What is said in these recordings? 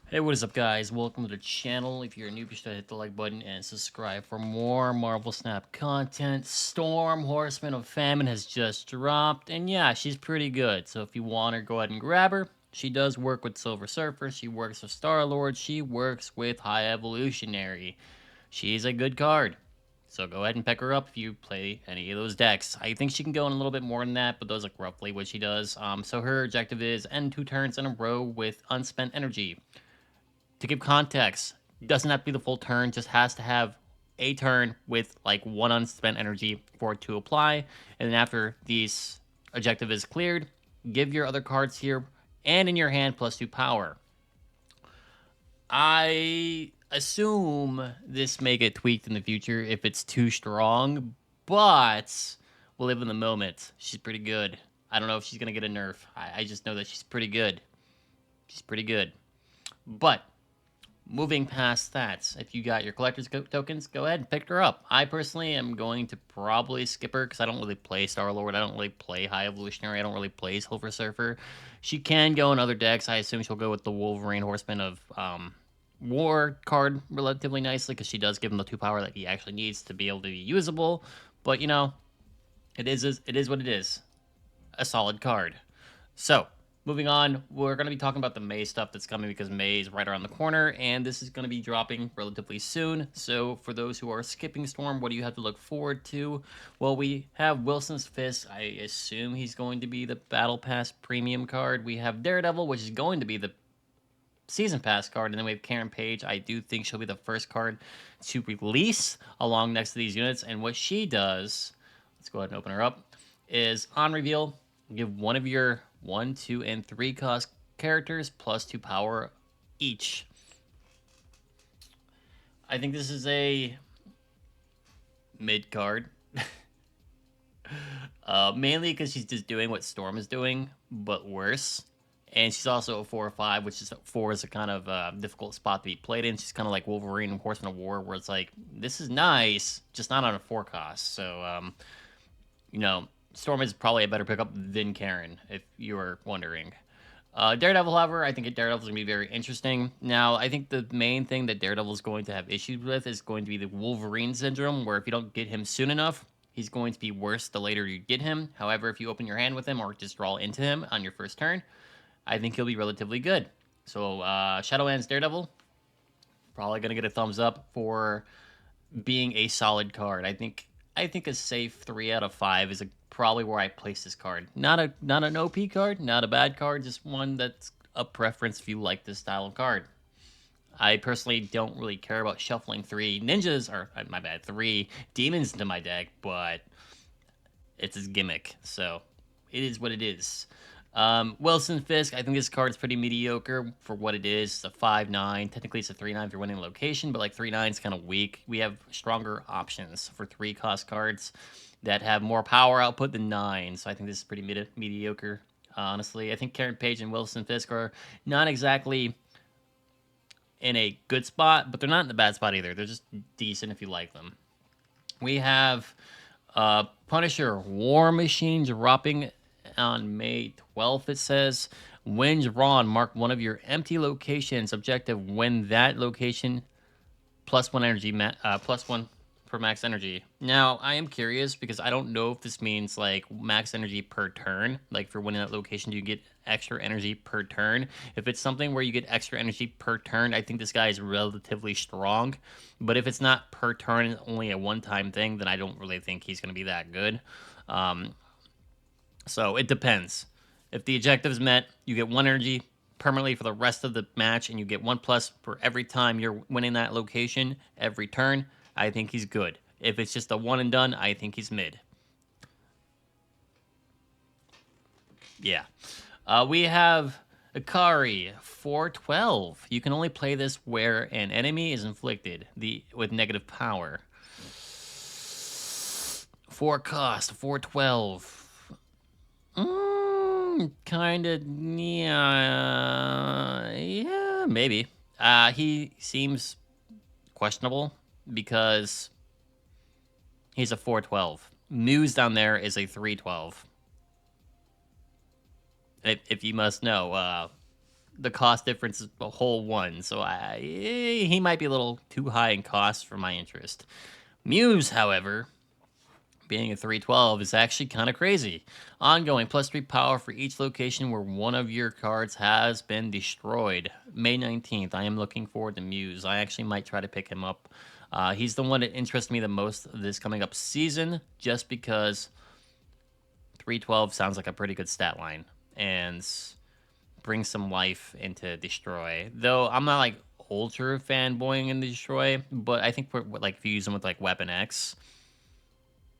Hey, what is up, guys? Welcome to the channel. If you're new, be sure to hit the like button and subscribe for more Marvel Snap content. Storm, Horseman of Famine has just dropped, and yeah, she's pretty good. So if you want her, go ahead and grab her. She does work with Silver Surfer, she works with Star-Lord, she works with High Evolutionary. She's a good card. So go ahead and pick her up if you play any of those decks. I think she can go in a little bit more than that, but those are roughly what she does. So her objective is end 2 turns in a row with unspent energy. To give context, doesn't have to be the full turn, just has to have a turn with like one unspent energy for it to apply. And then after these objective is cleared, give your other cards here and in your hand +2 power. I assume this may get tweaked in the future if it's too strong, but we'll live in the moment. She's pretty good. I don't know if she's gonna get a nerf. I just know that she's pretty good. She's pretty good. But moving past that, if you got your collector's tokens, go ahead and pick her up. I personally am going to probably skip her because I don't really play Star-Lord. I don't really play High Evolutionary. I don't really play Silver Surfer. She can go in other decks. I assume she'll go with the Wolverine Horseman of War card relatively nicely because she does give him the 2 power that he actually needs to be able to be usable. But, you know, it is what it is. A solid card. So, moving on, we're going to be talking about the May stuff that's coming because May is right around the corner, and this is going to be dropping relatively soon. So, for those who are skipping Storm, what do you have to look forward to? Well, we have Wilson's Fist. I assume he's going to be the Battle Pass premium card. We have Daredevil, which is going to be the Season Pass card, and then we have Karen Page. I do think she'll be the first card to release along next to these units, and what she does, let's go ahead and open her up, is on reveal, give one of your 1, 2, and 3 cost characters +2 power each. I think this is a mid card. Mainly because she's just doing what Storm is doing, but worse. And she's also a 4 or 5, which is 4 is a kind of difficult spot to be played in. She's kind of like Wolverine and Horseman of War, where it's like, this is nice, just not on a 4 cost. So, you know, Storm is probably a better pickup than Karen, if you were wondering. Daredevil, however, I think Daredevil is going to be very interesting. Now, I think the main thing that Daredevil is going to have issues with is going to be the Wolverine syndrome, where if you don't get him soon enough, he's going to be worse the later you get him. However, if you open your hand with him or just draw into him on your first turn, I think he'll be relatively good. So, Shadowlands Daredevil, probably going to get a thumbs up for being a solid card. I think a safe 3 out of 5 is probably where I place this card. Not an OP card, not a bad card, just one that's a preference if you like this style of card. I personally don't really care about shuffling 3 ninjas, or my bad, 3 demons into my deck, but it's his gimmick, so it is what it is. Wilson Fisk, I think this card is pretty mediocre for what it is. It's a 5/9. Technically, it's a 3/9 if you're winning location, but like 3/9 is kind of weak. We have stronger options for 3 cost cards that have more power output than 9. So I think this is pretty mediocre, honestly. I think Karen Page and Wilson Fisk are not exactly in a good spot, but they're not in a bad spot either. They're just decent if you like them. We have Punisher War Machine dropping on May 12th, it says. Wins Ron, mark one of your empty locations. Objective, win that location +1 energy, +1 for max energy. Now, I am curious because I don't know if this means like max energy per turn. Like for winning that location, do you get extra energy per turn? If it's something where you get extra energy per turn, I think this guy is relatively strong. But if it's not per turn, it's only a one-time thing, then I don't really think he's going to be that good. So it depends. If the objective is met, you get 1 energy permanently for the rest of the match, and you get 1+ for every time you're winning that location every turn. I think he's good. If it's just a one and done, I think he's mid. Yeah. We have Akari 412. You can only play this where an enemy is inflicted with negative power. 4 cost, 412. Kind of, yeah, maybe. He seems questionable because he's a 412. Muse down there is a 312. If you must know, the cost difference is a whole one. So he might be a little too high in cost for my interest. Muse, however, being a 312 is actually kind of crazy. Ongoing +3 power for each location where one of your cards has been destroyed. May 19th. I am looking forward to Muse. I actually might try to pick him up. He's the one that interests me the most this coming up season, just because 312 sounds like a pretty good stat line and brings some life into Destroy. Though I'm not like ultra fanboying in Destroy, but I think for like if you use them with like Weapon X,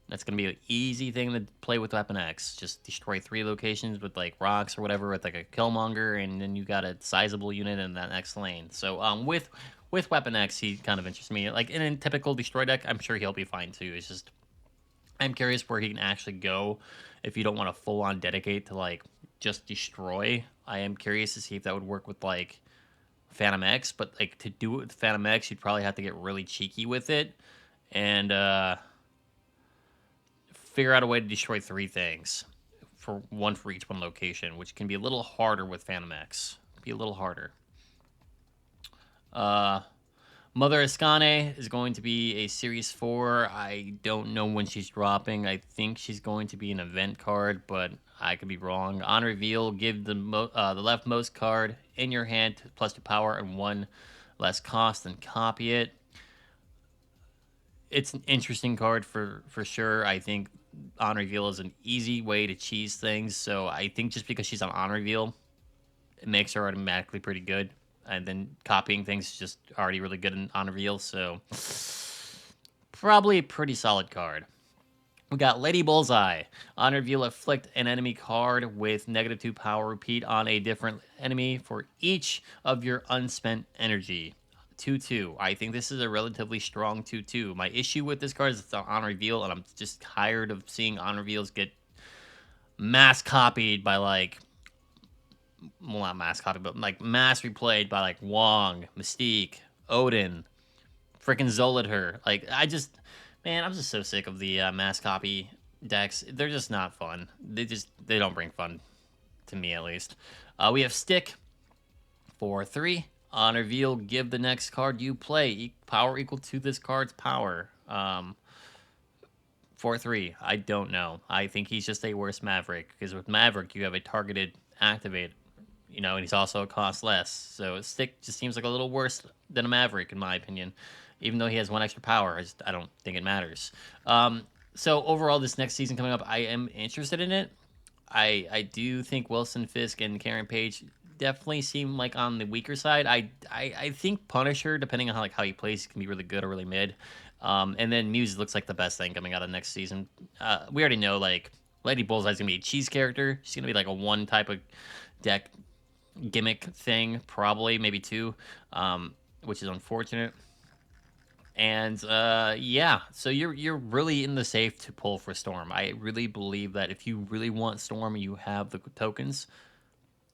that's gonna be an easy thing to play with Weapon X. Just destroy 3 locations with like rocks or whatever with like a Killmonger, and then you got a sizable unit in that next lane. So with Weapon X, he kind of interests me. Like in a typical Destroy deck, I'm sure he'll be fine too. It's just I'm curious where he can actually go if you don't want to full on dedicate to like just destroy. I am curious to see if that would work with like Phantom X, but like to do it with Phantom X, you'd probably have to get really cheeky with it and figure out a way to destroy 3 things for each one location, which can be a little harder with Phantom X. Be a little harder. Mother Escane is going to be a Series 4. I don't know when she's dropping. I think she's going to be an event card, but I could be wrong. On reveal, give the leftmost card in your hand +2 power and 1 less cost, and copy it. It's an interesting card for sure. I think on reveal is an easy way to cheese things. So I think just because she's on reveal, it makes her automatically pretty good. And then copying things is just already really good on reveal. So probably a pretty solid card. We got Lady Bullseye. On reveal, afflict an enemy card with -2 power. Repeat on a different enemy for each of your unspent energy. 2/2. I think this is a relatively strong 2/2. My issue with this card is it's on reveal, and I'm just tired of seeing on reveals get mass copied by like, well, not mass copied, but like mass replayed by like Wong, Mystique, Odin, freaking Zolidher. Like man, I'm just so sick of the mass copy decks. They're just not fun. They don't bring fun to me at least. We have Stick for 3. On reveal, give the next card you play power equal to this card's power. 4/3. I don't know. I think he's just a worse Maverick, because with Maverick you have a targeted activate, and he's also a cost less. So Stick just seems like a little worse than a Maverick in my opinion, even though he has 1 extra power. I don't think it matters. So overall, this next season coming up, I am interested in it. I do think Wilson Fisk and Karen Page definitely seem like on the weaker side. I think Punisher, depending on how he plays, can be really good or really mid. And then Muse looks like the best thing coming out of next season. We already know like Lady Bullseye's gonna be a cheese character. She's gonna be like a 1 type of deck gimmick thing, probably maybe 2, which is unfortunate. And yeah, so you're really in the safe to pull for Storm. I really believe that if you really want Storm and you have the tokens,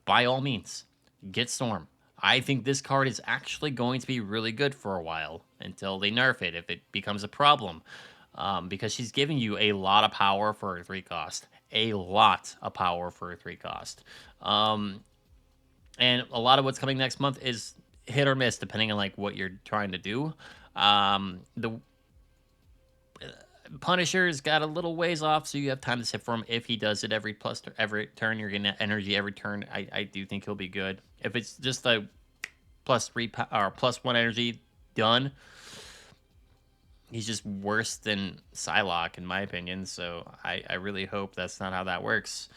by all means, get Storm. I think this card is actually going to be really good for a while until they nerf it, if it becomes a problem. Because she's giving you a lot of power for a 3 cost. A lot of power for a 3 cost. And a lot of what's coming next month is hit or miss, depending on like what you're trying to do. The Punisher's got a little ways off, so you have time to sit for him. If he does it every turn, you're getting energy every turn. I do think he'll be good. If it's just a +3 or +1 energy done, he's just worse than Psylocke in my opinion. So I really hope that's not how that works.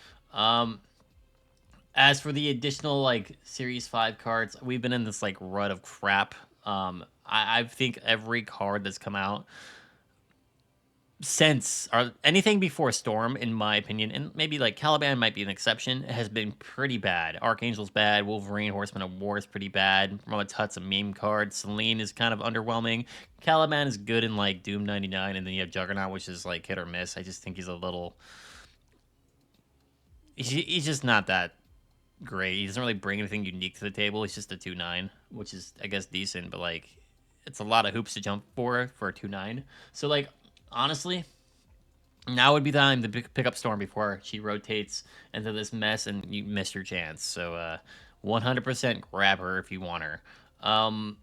As for the additional like Series 5 cards, we've been in this like rut of crap. I think every card that's come out since, or anything before Storm, in my opinion, and maybe like Caliban might be an exception, has been pretty bad. Archangel's bad. Wolverine, Horseman of War is pretty bad. Ramatut's a meme card. Selene is kind of underwhelming. Caliban is good in like Doom 99, and then you have Juggernaut, which is like hit or miss. I just think he's a little... He's just not that great. He doesn't really bring anything unique to the table. He's just a 2/9, which is, I guess, decent, but like, it's a lot of hoops to jump for a 2/9. So like, honestly, now would be the time to pick up Storm before she rotates into this mess and you miss your chance. So 100% grab her if you want her. Um,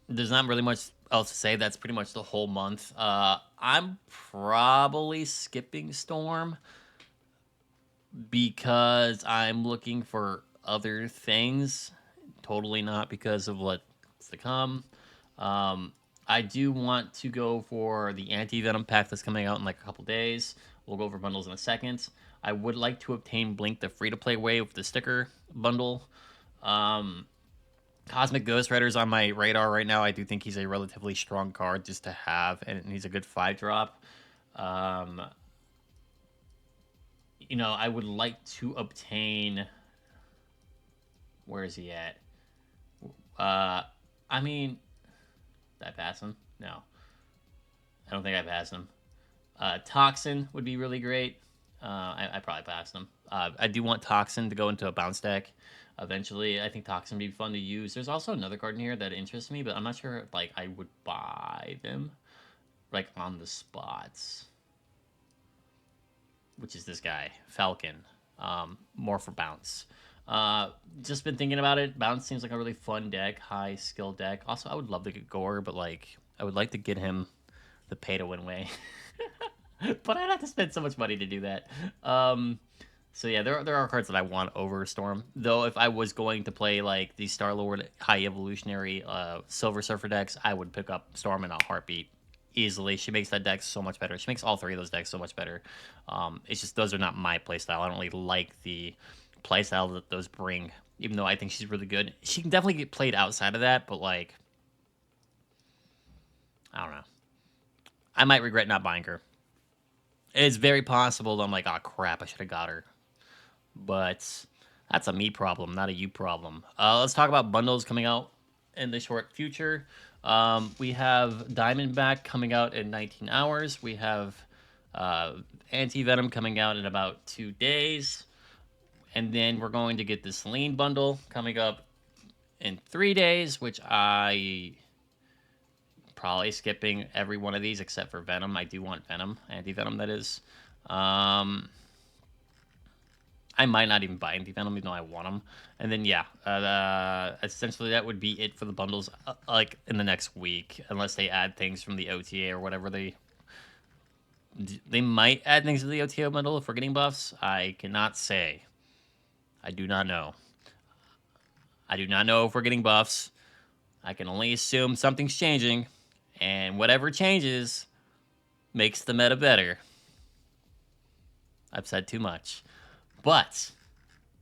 there's not really much else to say. That's pretty much the whole month. I'm probably skipping Storm because I'm looking for other things. Totally not because of what's to come. Um, I do want to go for the anti venom pack that's coming out in like a couple days. We'll go over bundles in a second. I would like to obtain Blink the free to play way with the sticker bundle. Um, Cosmic Ghost Rider's on my radar right now. I do think he's a relatively strong card just to have, and he's a good 5-drop. Um, I would like to obtain. Where is he at? Uh, I mean, did I pass him? No, I don't think I passed him. Toxin would be really great. I probably passed him. I do want Toxin to go into a bounce deck eventually. I think Toxin would be fun to use. There's also another card in here that interests me, but I'm not sure if, like, I would buy them like on the spots. Which is this guy, Falcon. More for bounce. Just been thinking about it. Bounce seems like a really fun deck, high skill deck. Also, I would love to get Gore, but like I would like to get him the pay to win way. But I'd have to spend so much money to do that. So yeah, there are cards that I want over Storm. Though if I was going to play like the Star Lord High Evolutionary Silver Surfer decks, I would pick up Storm in a heartbeat. Easily. She makes that deck so much better. She makes all three of those decks so much better. It's just those are not my playstyle. I don't really like the playstyle that those bring, even though I think she's really good. She can definitely get played outside of that, but like, I don't know. I might regret not buying her. It's very possible that I'm like, oh crap, I should have got her. But that's a me problem, not a you problem. Let's talk about bundles coming out in the short future. We have Diamondback coming out in 19 hours. We have Anti-Venom coming out in about 2 days. And then we're going to get the Selene bundle coming up in 3 days, which I probably skipping every one of these except for Venom. I do want Venom, Anti-Venom that is. I might not even buy Anti-Venom even though I want them. And then, yeah, essentially that would be it for the bundles, like, in the next week. Unless they add things from the OTA or whatever they... They might add things to the OTA bundle if we're getting buffs. I cannot say. I do not know. I do not know if we're getting buffs. I can only assume something's changing. And whatever changes makes the meta better. I've said too much. But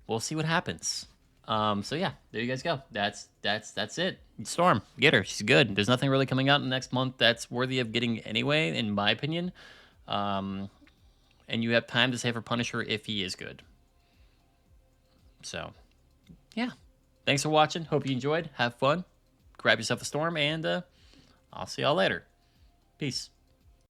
we'll see what happens. So yeah, there you guys go. That's it. Storm, get her. She's good. There's nothing really coming out in the next month that's worthy of getting anyway, in my opinion. And you have time to save for Punisher if he is good. So, yeah. Thanks for watching. Hope you enjoyed. Have fun. Grab yourself a Storm, and I'll see y'all later. Peace.